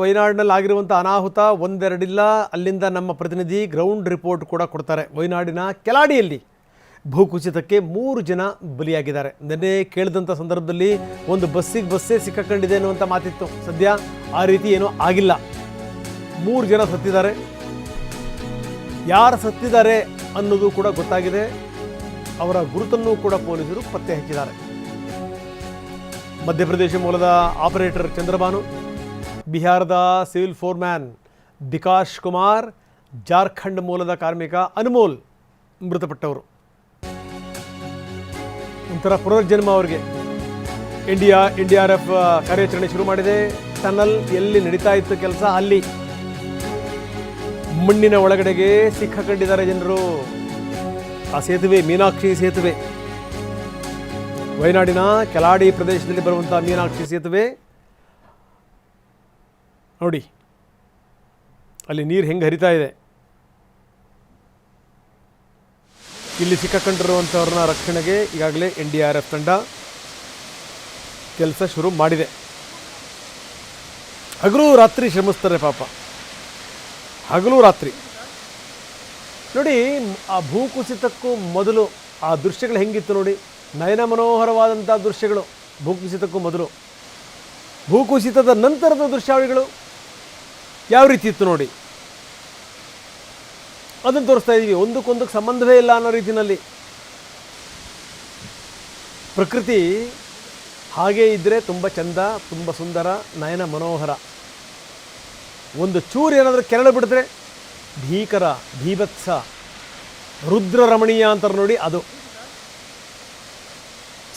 ವಯನಾಡಿನಲ್ಲಿ ಆಗಿರುವಂಥ ಅನಾಹುತ ಒಂದೆರಡಿಲ್ಲ. ಅಲ್ಲಿಂದ ನಮ್ಮ ಪ್ರತಿನಿಧಿ ಗ್ರೌಂಡ್ ರಿಪೋರ್ಟ್ ಕೂಡ ಕೊಡ್ತಾರೆ. ವಯನಾಡಿನ ಕೆಲಾಡಿಯಲ್ಲಿ ಭೂಕುಸಿತಕ್ಕೆ 3 ಜನ ಬಲಿಯಾಗಿದ್ದಾರೆ. ನಿನ್ನೆ ಕೇಳಿದಂಥ ಸಂದರ್ಭದಲ್ಲಿ ಒಂದು ಬಸ್ಸೇ ಸಿಕ್ಕಾಕೊಂಡಿದೆ ಅನ್ನುವಂಥ ಮಾತಿತ್ತು. ಸದ್ಯ ಆ ರೀತಿ ಏನೂ ಆಗಿಲ್ಲ. 3 ಜನ ಸತ್ತಿದ್ದಾರೆ. ಯಾರು ಸತ್ತಿದ್ದಾರೆ ಅನ್ನೋದು ಕೂಡ ಗೊತ್ತಾಗಿದೆ. ಅವರ ಗುರುತನ್ನು ಕೂಡ ಪೊಲೀಸರು ಪತ್ತೆ ಹಚ್ಚಿದ್ದಾರೆ. ಮಧ್ಯಪ್ರದೇಶ ಮೂಲದ ಆಪರೇಟರ್ ಚಂದ್ರಭಾನು, ಬಿಹಾರದ ಸಿವಿಲ್ ಫೋರ್ಮ್ಯಾನ್ ವಿಕಾಸ್ ಕುಮಾರ್, ಜಾರ್ಖಂಡ್ ಮೂಲದ ಕಾರ್ಮಿಕ ಅನ್ಮೋಲ್ ಮೃತಪಟ್ಟವರು. ಒಂಥರ ಪುನರ್ಜನ್ಮ ಅವರಿಗೆ. NDRF ಕಾರ್ಯಾಚರಣೆ ಶುರು ಮಾಡಿದೆ. ಟನಲ್ ಎಲ್ಲಿ ನಡೀತಾ ಇತ್ತು ಕೆಲಸ, ಅಲ್ಲಿ ಮಣ್ಣಿನ ಒಳಗಡೆಗೆ ಸಿಕ್ಕಾಕೊಂಡಿದ್ದಾರೆ ಜನರು. ಆ ಸೇತುವೆ ಮೀನಾಕ್ಷಿ ಸೇತುವೆ, ವಯನಾಡಿನ ಕೆಲಾಡಿ ಪ್ರದೇಶದಲ್ಲಿ ಬರುವಂಥ ಮೀನಾಕ್ಷಿ ಸೇತುವೆ ನೋಡಿ, ಅಲ್ಲಿ ನೀರು ಹೆಂಗೆ ಹರಿತಾ ಇದೆ. ಇಲ್ಲಿ ಸಿಕ್ಕಾಕೊಂಡಿರುವಂಥವ್ರನ್ನ ರಕ್ಷಣೆಗೆ ಈಗಾಗಲೇ NDRF ತಂಡ ಕೆಲಸ ಶುರು ಮಾಡಿದೆ. ಹಗಲು ರಾತ್ರಿ ಶ್ರಮಿಸ್ತಾರೆ ಪಾಪ, ಹಗಲು ರಾತ್ರಿ. ನೋಡಿ, ಆ ಭೂಕುಸಿತಕ್ಕೂ ಮೊದಲು ಆ ದೃಶ್ಯಗಳು ಹೆಂಗಿತ್ತು ನೋಡಿ, ನಯನ ಮನೋಹರವಾದಂಥ ದೃಶ್ಯಗಳು. ಭೂಕುಸಿತಕ್ಕೂ ಮೊದಲು, ಭೂಕುಸಿತದ ನಂತರದ ದೃಶ್ಯಾವಳಿಗಳು ಯಾವ ರೀತಿ ಇತ್ತು ನೋಡಿ, ಅದನ್ನು ತೋರಿಸ್ತಾ ಇದ್ದೀವಿ. ಒಂದಕ್ಕೊಂದಕ್ಕೆ ಸಂಬಂಧವೇ ಇಲ್ಲ ಅನ್ನೋ ರೀತಿಯಲ್ಲಿ. ಪ್ರಕೃತಿ ಹಾಗೇ ಇದ್ದರೆ ತುಂಬ ಚಂದ, ತುಂಬ ಸುಂದರ, ನಯನ ಮನೋಹರ. ಒಂದು ಚೂರು ಏನಾದರೂ ಕೆರಳು ಬಿಡಿದ್ರೆ ಭೀಕರ, ಭೀಭತ್ಸ, ರುದ್ರ ರಮಣೀಯ ಅಂತಾರೆ ನೋಡಿ, ಅದು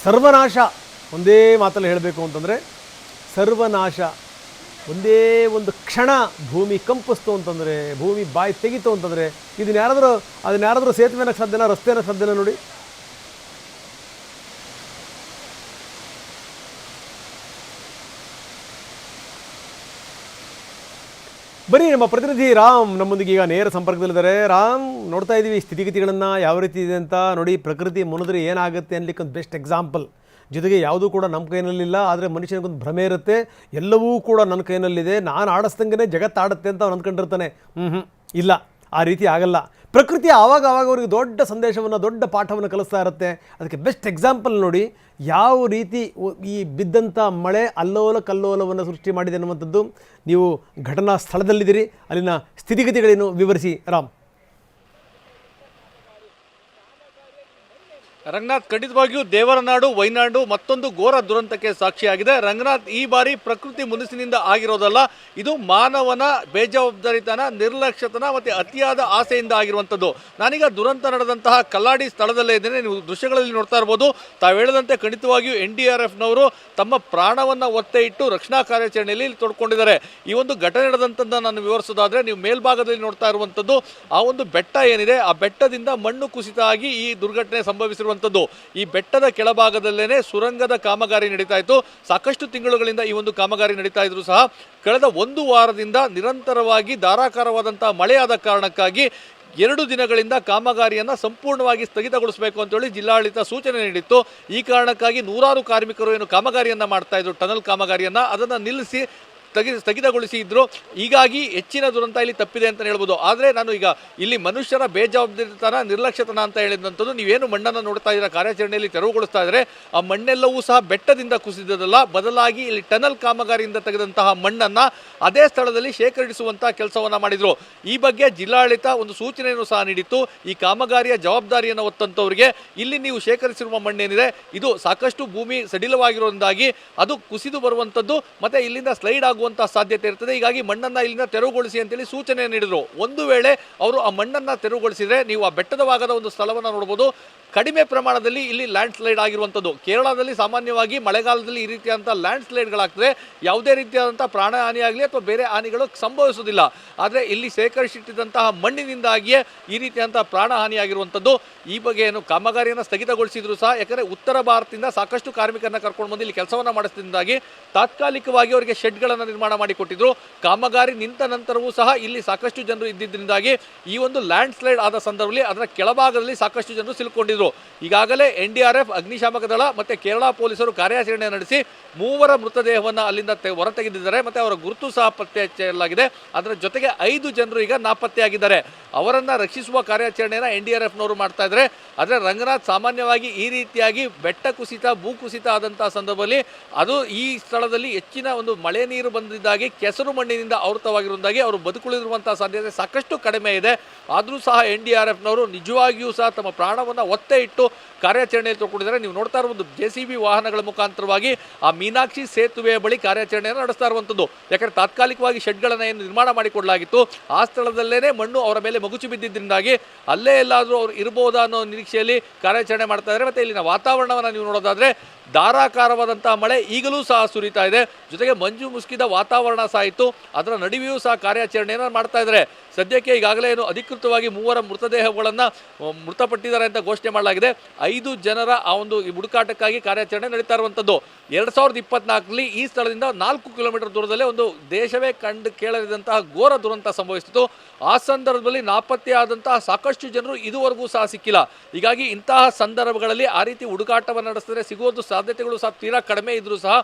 ಸರ್ವನಾಶ. ಒಂದೇ ಮಾತಲ್ಲಿ ಹೇಳಬೇಕು ಅಂತಂದರೆ ಸರ್ವನಾಶ. ಒಂದೇ ಒಂದು ಕ್ಷಣ ಭೂಮಿ ಕಂಪಿಸ್ತು ಅಂತಂದರೆ, ಭೂಮಿ ಬಾಯಿ ತೆಗಿತು ಅಂತಂದರೆ, ಅದನ್ಯಾರಾದರೂ ಸೇತುವೆನ ಸಾಧ್ಯನ, ರಸ್ತೆನ ಸಾಧ್ಯನ ನೋಡಿ. ಬರೀ ನಮ್ಮ ಪ್ರತಿನಿಧಿ ರಾಮ್ ನಮ್ಮೊಂದಿಗೆ ಈಗ ನೇರ ಸಂಪರ್ಕದಲ್ಲಿದ್ದಾರೆ. ರಾಮ್, ನೋಡ್ತಾ ಇದ್ದೀವಿ ಸ್ಥಿತಿಗತಿಗಳನ್ನು ಯಾವ ರೀತಿ ಇದೆ ಅಂತ. ನೋಡಿ, ಪ್ರಕೃತಿ ಮುನಿದ್ರೆ ಏನಾಗುತ್ತೆ ಅನ್ಲಿಕ್ಕೆ ಒಂದು ಬೆಸ್ಟ್ ಎಕ್ಸಾಂಪಲ್. ಜೊತೆಗೆ ಯಾವುದೂ ಕೂಡ ನಮ್ಮ ಕೈನಲ್ಲಿಲ್ಲ, ಆದರೆ ಮನುಷ್ಯನಿಗೊಂದು ಭ್ರಮೆ ಇರುತ್ತೆ, ಎಲ್ಲವೂ ಕೂಡ ನನ್ನ ಕೈನಲ್ಲಿದೆ, ನಾನು ಆಡಿಸ್ದಂಗೆ ಜಗತ್ತಾಡುತ್ತೆ ಅಂತ ಅವ್ನು ಅಂದ್ಕೊಂಡಿರ್ತಾನೆ. ಇಲ್ಲ, ಆ ರೀತಿ ಆಗಲ್ಲ. ಪ್ರಕೃತಿ ಆವಾಗ ಅವ್ರಿಗೆ ದೊಡ್ಡ ಸಂದೇಶವನ್ನು, ದೊಡ್ಡ ಪಾಠವನ್ನು ಕಲಿಸ್ತಾ ಇರುತ್ತೆ. ಅದಕ್ಕೆ ಬೆಸ್ಟ್ ಎಕ್ಸಾಂಪಲ್ ನೋಡಿ, ಯಾವ ರೀತಿ ಈ ಬಿದ್ದಂಥ ಮಳೆ ಅಲ್ಲೋಲ ಕಲ್ಲೋಲವನ್ನು ಸೃಷ್ಟಿ ಮಾಡಿದೆ ಅನ್ನುವಂಥದ್ದು. ನೀವು ಘಟನಾ ಸ್ಥಳದಲ್ಲಿದ್ದೀರಿ, ಅಲ್ಲಿನ ಸ್ಥಿತಿಗತಿಗಳೇನು ವಿವರಿಸಿ ರಾಮ್. ರಂಗನಾಥ್, ಖಂಡಿತವಾಗಿಯೂ ದೇವರನಾಡು ವಯನಾಡು ಮತ್ತೊಂದು ಘೋರ ದುರಂತಕ್ಕೆ ಸಾಕ್ಷಿಯಾಗಿದೆ. ರಂಗನಾಥ್, ಈ ಬಾರಿ ಪ್ರಕೃತಿ ಮುನಿಸಿನಿಂದ ಆಗಿರೋದಲ್ಲ, ಇದು ಮಾನವನ ಬೇಜವಾಬ್ದಾರಿತನ, ನಿರ್ಲಕ್ಷ್ಯತನ ಮತ್ತು ಅತಿಯಾದ ಆಸೆಯಿಂದ ಆಗಿರುವಂಥದ್ದು. ನಾನೀಗ ದುರಂತ ನಡೆದಂತಹ ಕಲ್ಲಾಡಿ ಸ್ಥಳದಲ್ಲೇ ಇದ್ದೇನೆ. ನೀವು ದೃಶ್ಯಗಳಲ್ಲಿ ನೋಡ್ತಾ ಇರ್ಬೋದು. ತಾವು ಹೇಳಿದಂತೆ ಖಂಡಿತವಾಗಿಯೂ NDRFನವರು ತಮ್ಮ ಪ್ರಾಣವನ್ನು ಒತ್ತೆ ಇಟ್ಟು ರಕ್ಷಣಾ ಕಾರ್ಯಾಚರಣೆಯಲ್ಲಿ ತೊಡ್ಕೊಂಡಿದ್ದಾರೆ. ಈ ಒಂದು ಘಟನೆ ನಡೆದಂಥದ್ದನ್ನು ನಾನು ವಿವರಿಸೋದಾದರೆ, ನೀವು ಮೇಲ್ಭಾಗದಲ್ಲಿ ನೋಡ್ತಾ ಇರುವಂಥದ್ದು ಆ ಒಂದು ಬೆಟ್ಟ ಏನಿದೆ, ಆ ಬೆಟ್ಟದಿಂದ ಮಣ್ಣು ಕುಸಿತ ಆಗಿ ಈ ದುರ್ಘಟನೆ ಸಂಭವಿಸಿರುವ ಈ ಬೆಟ್ಟದ ಕೆಳಭಾಗದಲ್ಲೇನೆ ಸುರಂಗದ ಕಾಮಗಾರಿ ನಡೀತಾ ಇತ್ತು. ಸಾಕಷ್ಟು ತಿಂಗಳುಗಳಿಂದ ಈ ಒಂದು ಕಾಮಗಾರಿ ನಡೀತಾ ಇದ್ರು ಸಹ ಕಳೆದ 1 ವಾರದಿಂದ ನಿರಂತರವಾಗಿ ಧಾರಾಕಾರವಾದಂತಹ ಮಳೆಯಾದ ಕಾರಣಕ್ಕಾಗಿ 2 ದಿನಗಳಿಂದ ಕಾಮಗಾರಿಯನ್ನು ಸಂಪೂರ್ಣವಾಗಿ ಸ್ಥಗಿತಗೊಳಿಸಬೇಕು ಅಂತೇಳಿ ಜಿಲ್ಲಾಡಳಿತ ಸೂಚನೆ ನೀಡಿತ್ತು. ಈ ಕಾರಣಕ್ಕಾಗಿ ನೂರಾರು ಕಾರ್ಮಿಕರು ಏನು ಕಾಮಗಾರಿಯನ್ನು ಮಾಡ್ತಾ ಇದ್ರು, ಟನಲ್ ಕಾಮಗಾರಿಯನ್ನು, ಅದನ್ನು ನಿಲ್ಲಿಸಿ ಸ್ಥಗಿತಗೊಳಿಸಿ ಇದ್ರು. ಹೀಗಾಗಿ ಹೆಚ್ಚಿನ ದುರಂತ ಇಲ್ಲಿ ತಪ್ಪಿದೆ ಅಂತ ಹೇಳ್ಬೋದು. ಆದರೆ ನಾನು ಈಗ ಇಲ್ಲಿ ಮನುಷ್ಯರ ಬೇಜವಾಬ್ದಾರಿತನ, ನಿರ್ಲಕ್ಷ್ಯತನ ಅಂತ ಹೇಳಿದಂಥದ್ದು. ನೀವೇನು ಮಣ್ಣನ್ನು ನೋಡ್ತಾ ಇದ್ದೀರಾ, ಕಾರ್ಯಾಚರಣೆಯಲ್ಲಿ ತೆರವುಗೊಳಿಸ್ತಾ ಇದ್ದಾರೆ, ಆ ಮಣ್ಣೆಲ್ಲವೂ ಸಹ ಬೆಟ್ಟದಿಂದ ಕುಸಿದದಲ್ಲ, ಬದಲಾಗಿ ಇಲ್ಲಿ ಟನಲ್ ಕಾಮಗಾರಿಯಿಂದ ತೆಗೆದಂತಹ ಮಣ್ಣನ್ನು ಅದೇ ಸ್ಥಳದಲ್ಲಿ ಶೇಖರಿಸುವಂತಹ ಕೆಲಸವನ್ನು ಮಾಡಿದ್ರು. ಈ ಬಗ್ಗೆ ಜಿಲ್ಲಾಡಳಿತ ಒಂದು ಸೂಚನೆಯನ್ನು ಸಹ ನೀಡಿತ್ತು. ಈ ಕಾಮಗಾರಿಯ ಜವಾಬ್ದಾರಿಯನ್ನು ಹೊತ್ತಂತವರಿಗೆ ಇಲ್ಲಿ ನೀವು ಶೇಖರಿಸಿರುವ ಮಣ್ಣೇನಿದೆ, ಇದು ಸಾಕಷ್ಟು ಭೂಮಿ ಸಡಿಲವಾಗಿರೋದ್ರಿಂದಾಗಿ ಅದು ಕುಸಿದು ಬರುವಂಥದ್ದು ಮತ್ತೆ ಇಲ್ಲಿಂದ ಸ್ಲೈಡ್ ಸಾಧ್ಯತೆ ಇರ್ತದೆ. ಹೀಗಾಗಿ ಮಣ್ಣನ್ನ ಇಲ್ಲಿಂದ ತೆರವುಗೊಳಿಸಿ ಅಂತೇಳಿ ಸೂಚನೆ ನೀಡಿದ್ರು. ಒಂದು ವೇಳೆ ಅವರು ಆ ಮಣ್ಣನ್ನ ತೆರವುಗೊಳಿಸಿದ್ರೆ ನೀವು ಆ ಬೆಟ್ಟದ ಭಾಗದ ಒಂದು ಸ್ಥಳವನ್ನು ನೋಡಬಹುದು. ಕಡಿಮೆ ಪ್ರಮಾಣದಲ್ಲಿ ಇಲ್ಲಿ ಲ್ಯಾಂಡ್ ಸ್ಲೈಡ್ ಆಗಿರುವಂಥದ್ದು. ಕೇರಳದಲ್ಲಿ ಸಾಮಾನ್ಯವಾಗಿ ಮಳೆಗಾಲದಲ್ಲಿ ಈ ರೀತಿಯಾದಂಥ ಲ್ಯಾಂಡ್ ಸ್ಲೈಡ್ಗಳಾಗ್ತದೆ. ಯಾವುದೇ ರೀತಿಯಾದಂಥ ಪ್ರಾಣ ಹಾನಿಯಾಗಲಿ ಅಥವಾ ಬೇರೆ ಹಾನಿಗಳು ಸಂಭವಿಸುವುದಿಲ್ಲ. ಆದರೆ ಇಲ್ಲಿ ಶೇಖರಿಸಿಟ್ಟಿದ್ದಂತಹ ಮಣ್ಣಿನಿಂದಾಗಿಯೇ ಈ ರೀತಿಯಾದಂಥ ಪ್ರಾಣ ಹಾನಿಯಾಗಿರುವಂಥದ್ದು. ಈ ಬಗ್ಗೆ ಏನು ಕಾಮಗಾರಿಯನ್ನು ಸ್ಥಗಿತಗೊಳಿಸಿದ್ರು ಸಹ, ಯಾಕಂದರೆ ಉತ್ತರ ಭಾರತದಿಂದ ಸಾಕಷ್ಟು ಕಾರ್ಮಿಕರನ್ನ ಕರ್ಕೊಂಡು ಬಂದು ಇಲ್ಲಿ ಕೆಲಸವನ್ನು ಮಾಡಿಸಿದಿಂದಾಗಿ ತಾತ್ಕಾಲಿಕವಾಗಿ ಅವರಿಗೆ ಶೆಡ್ಗಳನ್ನು ನಿರ್ಮಾಣ ಮಾಡಿಕೊಟ್ಟಿದ್ರು. ಕಾಮಗಾರಿ ನಿಂತ ನಂತರವೂ ಸಹ ಇಲ್ಲಿ ಸಾಕಷ್ಟು ಜನರು ಇದ್ದಿದ್ದರಿಂದಾಗಿ ಈ ಒಂದು ಲ್ಯಾಂಡ್ ಸ್ಲೈಡ್ ಆದ ಸಂದರ್ಭದಲ್ಲಿ ಅದರ ಕೆಳಭಾಗದಲ್ಲಿ ಸಾಕಷ್ಟು ಜನರು ಸಿಲುಕೊಂಡಿದ್ರು. ಈಗಾಗಲೇ NDRF, ಅಗ್ನಿಶಾಮಕ ದಳ ಮತ್ತೆ ಕೇರಳ ಪೊಲೀಸರು ಕಾರ್ಯಾಚರಣೆ ನಡೆಸಿ 3 ಮೃತದೇಹವನ್ನು ಅಲ್ಲಿಂದ ಹೊರತೆಗೆದಿದ್ದಾರೆ. ಮತ್ತೆ ಅವರ ಗುರುತು ಸಹ ಪತ್ತೆ ಹಚ್ಚಲಾಗಿದೆ. ಅದರ ಜೊತೆಗೆ 5 ಜನರು ಈಗ ನಾಪತ್ತೆಯಾಗಿದ್ದಾರೆ. ಅವರನ್ನ ರಕ್ಷಿಸುವ ಕಾರ್ಯಾಚರಣೆಯನ್ನು NDRFನವರು ಮಾಡ್ತಾ ಇದ್ದಾರೆ. ಆದರೆ ರಂಗನಾಥ್ ಸಾಮಾನ್ಯವಾಗಿ ಈ ರೀತಿಯಾಗಿ ಬೆಟ್ಟ ಕುಸಿತ, ಭೂ ಕುಸಿತ ಆದಂತಹ ಸಂದರ್ಭದಲ್ಲಿ ಅದು ಈ ಸ್ಥಳದಲ್ಲಿ ಹೆಚ್ಚಿನ ಒಂದು ಮಳೆ ನೀರು ಬಂದಿದ್ದಾಗಿ ಕೆಸರು ಮಣ್ಣಿನಿಂದ ಆವೃತವಾಗಿರುವುದಾಗಿ ಅವರು ಬದುಕುಳಿದಿರುವಂತಹ ಸಾಧ್ಯತೆ ಸಾಕಷ್ಟು ಕಡಿಮೆ ಇದೆ. ಆದರೂ ಸಹ NDRFನವರು ನಿಜವಾಗಿಯೂ ಸಹ ತಮ್ಮ ಪ್ರಾಣವನ್ನು ಒತ್ತೆ ಇಟ್ಟು ಕಾರ್ಯಾಚರಣೆಯಲ್ಲಿ ತೊಗೊಂಡಿದ್ದಾರೆ. ನೀವು ನೋಡ್ತಾ ಇರಬಹುದು JCB ವಾಹನಗಳ ಮುಖಾಂತರವಾಗಿ ಆ ಮೀನಾಕ್ಷಿ ಸೇತುವೆಯ ಬಳಿ ಕಾರ್ಯಾಚರಣೆಯನ್ನು ನಡೆಸ್ತಾ ಇರುವಂಥದ್ದು. ಯಾಕಂದ್ರೆ ತಾತ್ಕಾಲಿಕವಾಗಿ ಶೆಡ್ಗಳನ್ನು ಏನು ನಿರ್ಮಾಣ ಮಾಡಿಕೊಡಲಾಗಿತ್ತು ಆ ಸ್ಥಳದಲ್ಲೇನೆ ಮಣ್ಣು ಅವರ ಮೇಲೆ ಮಗುಚಿ ಬಿದ್ದಿದ್ದರಿಂದಾಗಿ ಅಲ್ಲೇ ಎಲ್ಲಾದರೂ ಅವರು ಇರಬಹುದಾ ಅನ್ನೋ ನಿರೀಕ್ಷೆಯಲ್ಲಿ ಕಾರ್ಯಾಚರಣೆ ಮಾಡ್ತಾ ಇದ್ದಾರೆ. ಮತ್ತೆ ಇಲ್ಲಿನ ವಾತಾವರಣವನ್ನು ನೀವು ನೋಡೋದಾದ್ರೆ ಧಾರಾಕಾರವಾದಂತಹ ಮಳೆ ಈಗಲೂ ಸಹ ಸುರಿತಾ ಇದೆ. ಜೊತೆಗೆ ಮಂಜು ಮುಸುಕಿದ ವಾತಾವರಣ ಸಹ ಇತ್ತು. ಅದರ ನಡುವೆಯೂ ಸಹ ಕಾರ್ಯಾಚರಣೆಯನ್ನು ಮಾಡ್ತಾ ಇದ್ದಾರೆ. ಸದ್ಯಕ್ಕೆ ಈಗಾಗಲೇ ಏನು ಅಧಿಕೃತವಾಗಿ 3 ಮೃತದೇಹಗಳನ್ನು ಮೃತಪಟ್ಟಿದ್ದಾರೆ ಅಂತ ಘೋಷಣೆ ಮಾಡಲಾಗಿದೆ. 5 ಜನರ ಆ ಒಂದು ಹುಡುಕಾಟಕ್ಕಾಗಿ ಕಾರ್ಯಾಚರಣೆ ನಡೀತಾ ಇರುವಂಥದ್ದು. 2024ರಲ್ಲಿ ಈ ಸ್ಥಳದಿಂದ 4 ಕಿಲೋಮೀಟರ್ ದೂರದಲ್ಲೇ ಒಂದು ದೇಶವೇ ಕಂಡು ಕೇಳರಿದಂತಹ ಘೋರ ದುರಂತ ಸಂಭವಿಸಿತು. ಆ ಸಂದರ್ಭದಲ್ಲಿ ನಾಪತ್ತೆಯಾದಂತಹ ಸಾಕಷ್ಟು ಜನರು ಇದುವರೆಗೂ ಸಹ ಸಿಕ್ಕಿಲ್ಲ. ಹೀಗಾಗಿ ಇಂತಹ ಸಂದರ್ಭಗಳಲ್ಲಿ ಆ ರೀತಿ ಹುಡುಕಾಟವನ್ನು ನಡೆಸಿದರೆ ಸಿಗುವುದು ಸಾಧ್ಯತೆಗಳು ಸಹ ತೀರಾ ಕಡಿಮೆ ಇದ್ರೂ ಸಹ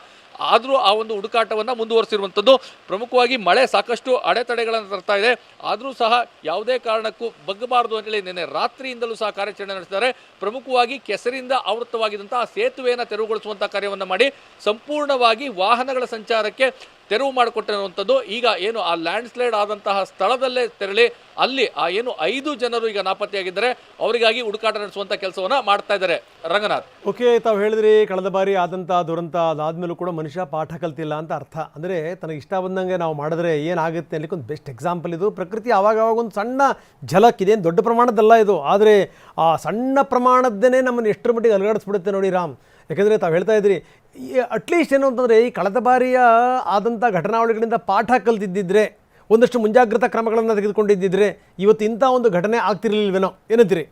ಆದರೂ ಆ ಒಂದು ಹುಡುಕಾಟವನ್ನು ಮುಂದುವರಿಸಿರುವಂಥದ್ದು. ಪ್ರಮುಖವಾಗಿ ಮಳೆ ಸಾಕಷ್ಟು ಅಡೆತಡೆಗಳನ್ನು ತರ್ತಾ ಇದೆ. ಆದರೂ ಸಹ ಯಾವುದೇ ಕಾರಣಕ್ಕೂ ಬಗ್ಗಬಾರದು ಅಂತೇಳಿ ನಿನ್ನೆ ರಾತ್ರಿಯಿಂದಲೂ ಸಹ ಕಾರ್ಯಾಚರಣೆ ನಡೆಸಿದ್ದಾರೆ. ಪ್ರಮುಖವಾಗಿ ಕೆಸರಿಂದ ಆವೃತವಾಗಿದ್ದಂತಹ ಸೇತುವೆಯನ್ನು ತೆರವುಗೊಳಿಸುವಂಥ ಕಾರ್ಯವನ್ನು ಮಾಡಿ ಸಂಪೂರ್ಣವಾಗಿ ವಾಹನಗಳ ಸಂಚಾರಕ್ಕೆ ತೆರವು ಮಾಡಿಕೊಟ್ಟಿರುವಂಥದ್ದು. ಈಗ ಏನು ಆ ಲ್ಯಾಂಡ್ ಸ್ಲೈಡ್ ಆದಂತಹ ಸ್ಥಳದಲ್ಲೇ ತೆರಳಿ ಅಲ್ಲಿ ಆ ಏನು 5 ಜನರು ಈಗ ನಾಪತ್ತೆಯಾಗಿದ್ದಾರೆ ಅವರಿಗಾಗಿ ಹುಡುಕಾಟ ನಡೆಸುವಂಥ ಕೆಲಸವನ್ನು ಮಾಡ್ತಾ ಇದ್ದಾರೆ. ರಂಗನಾಥ್, ಓಕೆ, ತಾವು ಹೇಳಿದ್ರಿ ಕಳೆದ ಬಾರಿ ಆದಂಥ ದುರಂತ ಅದಾದಮೇಲೂ ಕೂಡ ಮನುಷ್ಯ ಪಾಠ ಕಲ್ತಿಲ್ಲ ಅಂತ ಅರ್ಥ. ಅಂದರೆ ತನಗೆ ಇಷ್ಟ ಬಂದಂಗೆ ನಾವು ಮಾಡಿದ್ರೆ ಏನಾಗುತ್ತೆ ಅನ್ನಲಿಕ್ಕೆ ಒಂದು ಬೆಸ್ಟ್ ಎಕ್ಸಾಂಪಲ್ ಇದು. ಪ್ರಕೃತಿ ಆವಾಗ ಒಂದು ಸಣ್ಣ ಝಲಕ್ ಇದೆ, ದೊಡ್ಡ ಪ್ರಮಾಣದಲ್ಲ ಇದು. ಆದರೆ ಆ ಸಣ್ಣ ಪ್ರಮಾಣದ್ದೇ ನಮ್ಮನ್ನು ಎಷ್ಟರ ಮಟ್ಟಿಗೆ ಅಲುಗಾಡಿಸ್ಬಿಡುತ್ತೆ ನೋಡಿ ರಾಮ್. ಯಾಕೆಂದರೆ ತಾವು ಹೇಳ್ತಾ ಇದ್ರಿ ಅಟ್ಲೀಸ್ಟ್ ಏನು ಅಂತಂದರೆ ಈ ಕಳೆದ ಬಾರಿಯ ಆದಂಥ ಘಟನಾವಳಿಗಳಿಂದ ಪಾಠ ಕಲ್ತಿದ್ದಿದ್ರೆ, ಒಂದಷ್ಟು ಮುಂಜಾಗ್ರತಾ ಕ್ರಮಗಳನ್ನು ತೆಗೆದುಕೊಂಡಿದ್ದಿದ್ರೆ ಇವತ್ತು ಇಂಥ ಒಂದು ಘಟನೆ ಆಗ್ತಿರಲಿಲ್ವೇನೋ, ಏನಂತೀರಿ?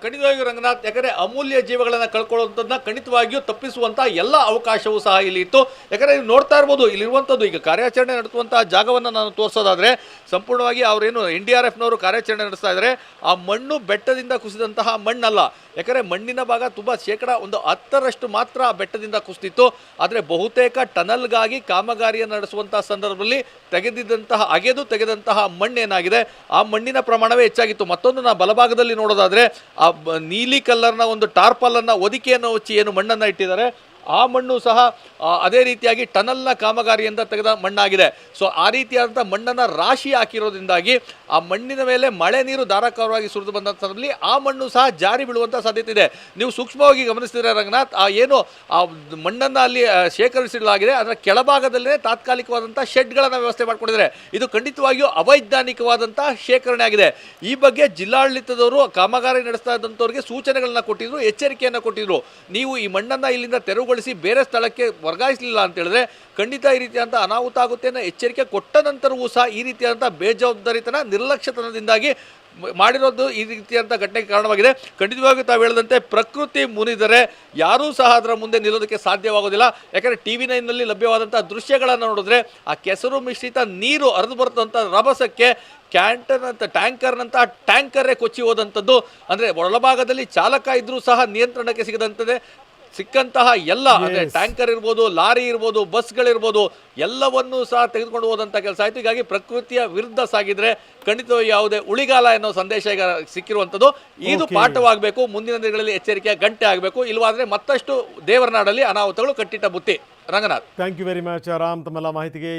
ಖಂಡಿತವಾಗಿಯೂ ರಂಗನಾಥ್, ಯಾಕಂದರೆ ಅಮೂಲ್ಯ ಜೀವಗಳನ್ನು ಕಳ್ಕೊಳ್ಳುವಂಥದ್ದನ್ನ ಖಂಡಿತವಾಗಿಯೂ ತಪ್ಪಿಸುವಂಥ ಎಲ್ಲ ಅವಕಾಶವೂ ಸಹ ಇಲ್ಲಿ ಇತ್ತು. ಯಾಕಂದರೆ ನೀವು ನೋಡ್ತಾ ಇರ್ಬೋದು ಇಲ್ಲಿರುವಂಥದ್ದು ಈಗ ಕಾರ್ಯಾಚರಣೆ ನಡೆಸುವಂಥ ಜಾಗವನ್ನು ನಾನು ತೋರಿಸೋದಾದರೆ ಸಂಪೂರ್ಣವಾಗಿ ಅವರೇನು NDRFನವರು ಕಾರ್ಯಾಚರಣೆ ನಡೆಸ್ತಾ ಇದ್ದಾರೆ. ಆ ಮಣ್ಣು ಬೆಟ್ಟದಿಂದ ಕುಸಿದಂತಹ ಮಣ್ಣಲ್ಲ. ಯಾಕಂದರೆ ಮಣ್ಣಿನ ಭಾಗ ತುಂಬ ಒಂದು 10% ಮಾತ್ರ ಆ ಬೆಟ್ಟದಿಂದ ಕುಸಿದಿತ್ತು. ಆದರೆ ಬಹುತೇಕ ಟನಲ್ಗಾಗಿ ಕಾಮಗಾರಿಯನ್ನು ನಡೆಸುವಂತಹ ಸಂದರ್ಭದಲ್ಲಿ ಅಗೆದು ತೆಗೆದಂತಹ ಮಣ್ಣೇನಾಗಿದೆ ಆ ಮಣ್ಣಿನ ಪ್ರಮಾಣವೇ ಹೆಚ್ಚಾಗಿತ್ತು. ಮತ್ತೊಂದು ನಾವು ಬಲಭಾಗದಲ್ಲಿ ನೋಡೋದಾದರೆ ಆ ನೀಲಿ ಕಲರ್ನ ಒಂದು ಟಾರ್ಪಲನ್ನು ಹೊದಿಕೆಯನ್ನು ಹಚ್ಚಿ ಏನು ಮಣ್ಣನ್ನು ಇಟ್ಟಿದ್ದಾರೆ ಆ ಮಣ್ಣು ಸಹ ಅದೇ ರೀತಿಯಾಗಿ ಟನಲ್ನ ಕಾಮಗಾರಿಯಿಂದ ತೆಗೆದ ಮಣ್ಣಾಗಿದೆ. ಸೊ ಆ ರೀತಿಯಾದಂಥ ಮಣ್ಣನ್ನು ರಾಶಿ ಹಾಕಿರೋದ್ರಿಂದಾಗಿ ಆ ಮಣ್ಣಿನ ಮೇಲೆ ಮಳೆ ನೀರು ಧಾರಾಕಾರವಾಗಿ ಸುರಿದು ಬಂದ ಸಂದರ್ಭದಲ್ಲಿ ಆ ಮಣ್ಣು ಸಹ ಜಾರಿ ಬೀಳುವಂಥ ಸಾಧ್ಯತೆ ಇದೆ. ನೀವು ಸೂಕ್ಷ್ಮವಾಗಿ ಗಮನಿಸಿದರೆ ರಂಗನಾಥ್, ಆ ಏನು ಆ ಮಣ್ಣನ್ನು ಅಲ್ಲಿ ಶೇಖರಿಸಲಾಗಿದೆ ಅದರ ಕೆಳಭಾಗದಲ್ಲೇ ತಾತ್ಕಾಲಿಕವಾದಂಥ ಶೆಡ್ಗಳನ್ನು ವ್ಯವಸ್ಥೆ ಮಾಡಿಕೊಂಡಿದ್ದಾರೆ. ಇದು ಖಂಡಿತವಾಗಿಯೂ ಅವೈಜ್ಞಾನಿಕವಾದಂಥ ಶೇಖರಣೆ ಆಗಿದೆ. ಈ ಬಗ್ಗೆ ಜಿಲ್ಲಾಡಳಿತದವರು ಕಾಮಗಾರಿ ನಡೆಸ್ತಾ ಇದ್ದಂಥವ್ರಿಗೆ ಸೂಚನೆಗಳನ್ನು ಕೊಟ್ಟಿದ್ರು, ಎಚ್ಚರಿಕೆಯನ್ನು ಕೊಟ್ಟಿದ್ರು. ನೀವು ಈ ಮಣ್ಣನ್ನು ಇಲ್ಲಿಂದ ತೆರವುಗೊಳಿಸಿ ಬೇರೆ ಸ್ಥಳಕ್ಕೆ ವರ್ಗಾಯಿಸಲಿಲ್ಲ ಅಂತ ಹೇಳಿದ್ರೆ ಖಂಡಿತ ಈ ರೀತಿಯಾದಂಥ ಅನಾಹುತ ಆಗುತ್ತೆ ಅನ್ನೋ ಎಚ್ಚರಿಕೆ ಕೊಟ್ಟ ನಂತರವೂ ಸಹ ಈ ರೀತಿಯಾದಂಥ ಬೇಜವಾಬ್ದಾರಿತನ, ನಿರ್ಲಕ್ಷ್ಯತನದಿಂದಾಗಿ ಮಾಡಿರೋದು ಈ ರೀತಿಯಾದಂಥ ಘಟನೆಗೆ ಕಾರಣವಾಗಿದೆ. ಖಂಡಿತವಾಗಿ ತಾವು ಹೇಳಿದಂತೆ ಪ್ರಕೃತಿ ಮುನಿದರೆ ಯಾರೂ ಸಹ ಅದರ ಮುಂದೆ ನಿಲ್ಲೋದಕ್ಕೆ ಸಾಧ್ಯವಾಗೋದಿಲ್ಲ. ಯಾಕಂದರೆ TV9ನಲ್ಲಿ ಲಭ್ಯವಾದಂಥ ದೃಶ್ಯಗಳನ್ನು ನೋಡಿದ್ರೆ ಆ ಕೆಸರು ಮಿಶ್ರಿತ ನೀರು ಹರಿದು ಬರ್ತಂಥ ರಭಸಕ್ಕೆ ಟ್ಯಾಂಕರೇ ಕೊಚ್ಚಿ ಹೋದಂಥದ್ದು. ಅಂದರೆ ಒಳಭಾಗದಲ್ಲಿ ಚಾಲಕ ಇದ್ರೂ ಸಹ ನಿಯಂತ್ರಣಕ್ಕೆ ಸಿಕ್ಕಂತಹ ಎಲ್ಲ ಅಂದರೆ ಟ್ಯಾಂಕರ್ ಇರ್ಬೋದು, ಲಾರಿ ಇರ್ಬೋದು, ಬಸ್ಗಳಿರ್ಬೋದು ಎಲ್ಲವನ್ನೂ ಸಹ ತೆಗೆದುಕೊಂಡು ಹೋದಂಥ ಕೆಲಸ ಆಯಿತು. ಹೀಗಾಗಿ ಪ್ರಕೃತಿಯ ವಿರುದ್ಧ ಸಾಗಿದ್ರೆ ಖಂಡಿತವಾಗಿ ಯಾವುದೇ ಉಳಿಗಾಲ ಅನ್ನೋ ಸಂದೇಶ ಈಗ ಸಿಕ್ಕಿರುವಂಥದ್ದು. ಇದು ಪಾಠವಾಗಬೇಕು. ಮುಂದಿನ ದಿನಗಳಲ್ಲಿ ಎಚ್ಚರಿಕೆಯ ಗಂಟೆ ಆಗಬೇಕು. ಇಲ್ಲವಾದರೆ ಮತ್ತಷ್ಟು ದೇವರ ನಾಡಲ್ಲಿ ಅನಾಹುತಗಳು ಕಟ್ಟಿಟ್ಟ ಬುತ್ತಿ. Ranganath, thank you very much Ram, ತಮ್ಮೆಲ್ಲ ಮಾಹಿತಿಗೆ.